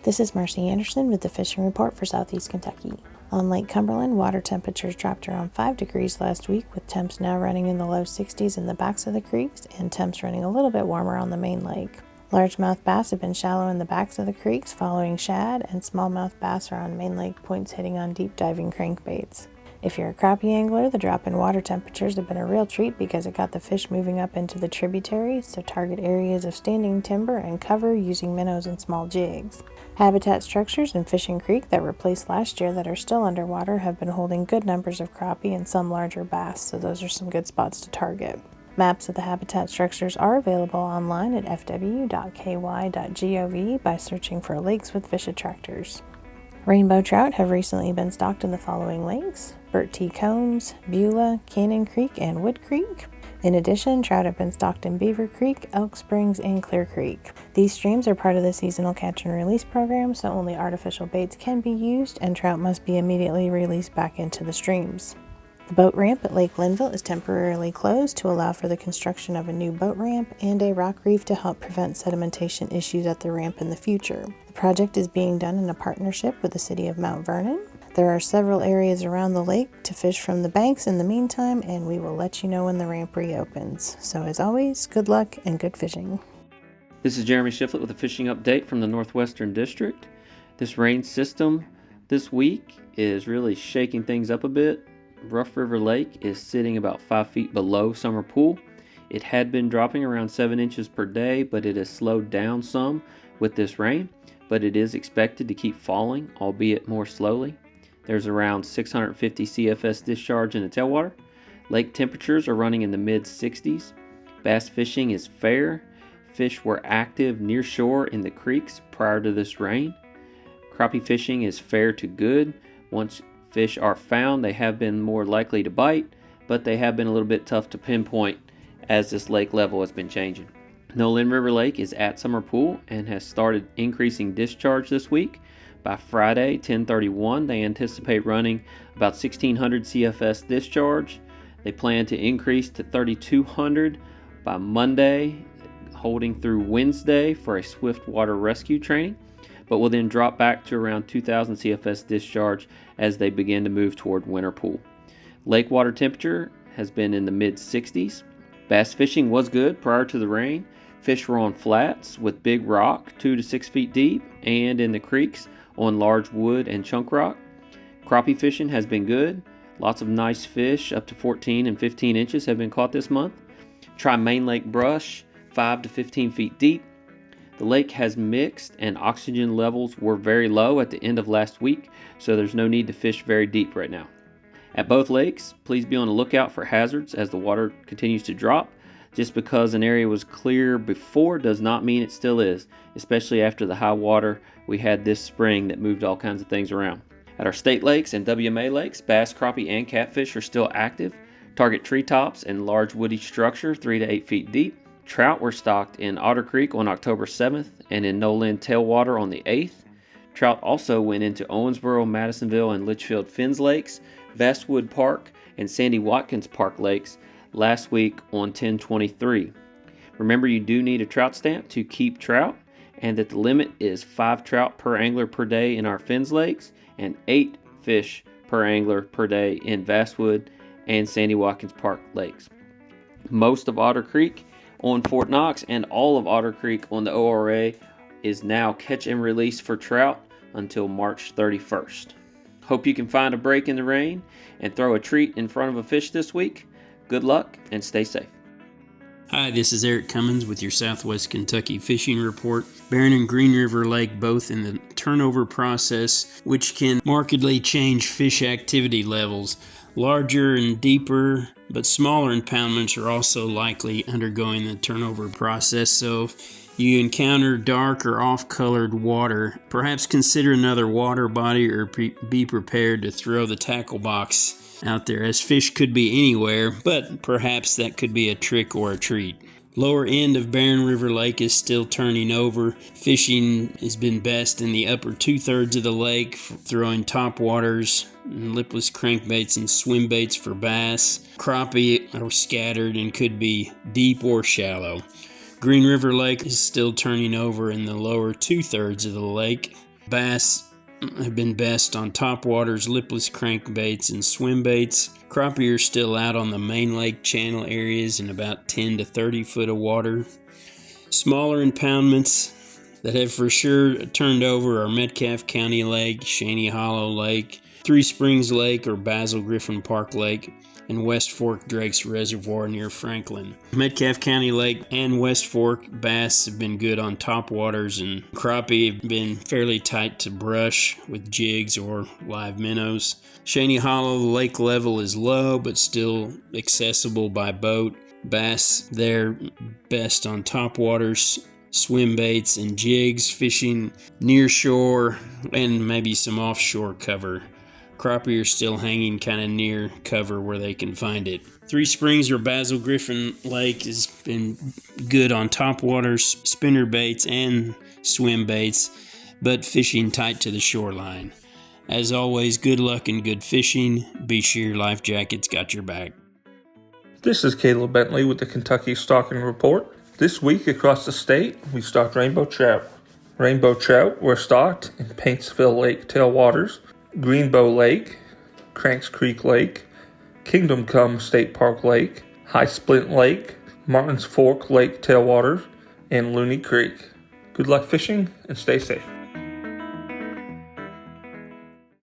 This is Marcy Anderson with the Fishing Report for Southeast Kentucky. On Lake Cumberland, water temperatures dropped around 5 degrees last week, with temps now running in the low 60s in the backs of the creeks and temps running a little bit warmer on the main lake. Largemouth bass have been shallow in the backs of the creeks following shad, and smallmouth bass are on main lake points hitting on deep diving crankbaits. If you're a crappie angler, the drop in water temperatures have been a real treat because it got the fish moving up into the tributaries, so target areas of standing timber and cover using minnows and small jigs. Habitat structures in Fishing Creek that replaced last year that are still underwater have been holding good numbers of crappie and some larger bass, so those are some good spots to target. Maps of the habitat structures are available online at fw.ky.gov by searching for lakes with fish attractors. Rainbow trout have recently been stocked in the following lakes: Burt T. Combs, Beulah, Cannon Creek, and Wood Creek. In addition, trout have been stocked in Beaver Creek, Elk Springs, and Clear Creek. These streams are part of the seasonal catch and release program, so only artificial baits can be used, and trout must be immediately released back into the streams. The boat ramp at Lake Linville is temporarily closed to allow for the construction of a new boat ramp and a rock reef to help prevent sedimentation issues at the ramp in the future. The project is being done in a partnership with the City of Mount Vernon. There are several areas around the lake to fish from the banks in the meantime, and we will let you know when the ramp reopens. So as always, good luck and good fishing. This is Jeremy Shiflett with a fishing update from the Northwestern District. This rain system this week is really shaking things up a bit. Rough River Lake is sitting about 5 feet below Summer Pool. It had been dropping around 7 inches per day, but it has slowed down some with this rain, but it is expected to keep falling, albeit more slowly. There's around 650 CFS discharge in the tailwater. Lake temperatures are running in the mid-60s. Bass fishing is fair. Fish were active near shore in the creeks prior to this rain. Crappie fishing is fair to good. Once fish are found, they have been more likely to bite, but they have been a little bit tough to pinpoint as this lake level has been changing. Nolin River Lake is at Summer Pool and has started increasing discharge this week. By Friday, 10/31, they anticipate running about 1,600 CFS discharge. They plan to increase to 3,200 by Monday, holding through Wednesday for a swift water rescue training, but will then drop back to around 2,000 CFS discharge as they begin to move toward winter pool. Lake water temperature has been in the mid-60s. Bass fishing was good prior to the rain. Fish were on flats with big rock 2 to 6 feet deep, and in the creeks on large wood and chunk rock. Crappie fishing has been good. Lots of nice fish up to 14 and 15 inches have been caught this month. Try main lake brush 5 to 15 feet deep. The lake has mixed and oxygen levels were very low at the end of last week, so there's no need to fish very deep right now. At both lakes, please be on the lookout for hazards as the water continues to drop. Just because an area was clear before does not mean it still is, especially after the high water we had this spring that moved all kinds of things around. At our state lakes and WMA lakes, bass, crappie, and catfish are still active. Target treetops and large woody structure 3 to 8 feet deep. Trout were stocked in Otter Creek on October 7th and in Nolin Tailwater on the 8th. Trout also went into Owensboro, Madisonville, and Litchfield Fens Lakes, Vestwood Park, and Sandy Watkins Park Lakes last week on 10/23. Remember, you do need a trout stamp to keep trout, and that the limit is 5 trout per angler per day in our Fens Lakes and 8 fish per angler per day in Vestwood and Sandy Watkins Park Lakes. Most of Otter Creek on Fort Knox and all of Otter Creek on the ORA is now catch and release for trout until March 31st. Hope you can find a break in the rain and throw a treat in front of a fish this week. Good luck and stay safe. Hi, this is Eric Cummins with your Southwest Kentucky Fishing Report. Barren and Green River Lake both in the turnover process, which can markedly change fish activity levels. Larger and deeper, but smaller impoundments are also likely undergoing the turnover process, so if you encounter dark or off-colored water, perhaps consider another water body or be prepared to throw the tackle box out there, as fish could be anywhere, but perhaps that could be a trick or a treat. Lower end of Barren River Lake is still turning over. Fishing has been best in the upper 2/3 of the lake, throwing topwaters, lipless crankbaits, and swim baits for bass. Crappie are scattered and could be deep or shallow. Green River Lake is still turning over in the lower 2/3 of the lake. Bass have been best on topwaters, lipless crankbaits, and swim baits. Crappie are still out on the main lake channel areas in about 10 to 30 foot of water. Smaller impoundments that have for sure turned over are Metcalfe County Lake, Shaney Hollow Lake, Three Springs Lake or Basil Griffin Park Lake, and West Fork Drake's Reservoir near Franklin. Metcalfe County Lake and West Fork bass have been good on topwaters, and crappie have been fairly tight to brush with jigs or live minnows. Shaney Hollow, the lake level is low but still accessible by boat. Bass there best on topwaters, swim baits, and jigs, fishing near shore and maybe some offshore cover. Crappie are still hanging kind of near cover where they can find it. Three Springs or Basil Griffin Lake has been good on topwaters, spinner baits, and swim baits, but fishing tight to the shoreline. As always, good luck and good fishing. Be sure your life jacket's got your back. This is Caleb Bentley with the Kentucky Stocking Report. This week across the state, we stocked rainbow trout. Rainbow trout were stocked in Paintsville Lake tailwaters, Greenbow Lake, Cranks Creek Lake, Kingdom Come State Park Lake, High Splint Lake, Martins Fork Lake tailwaters, and Looney Creek. Good luck fishing and stay safe.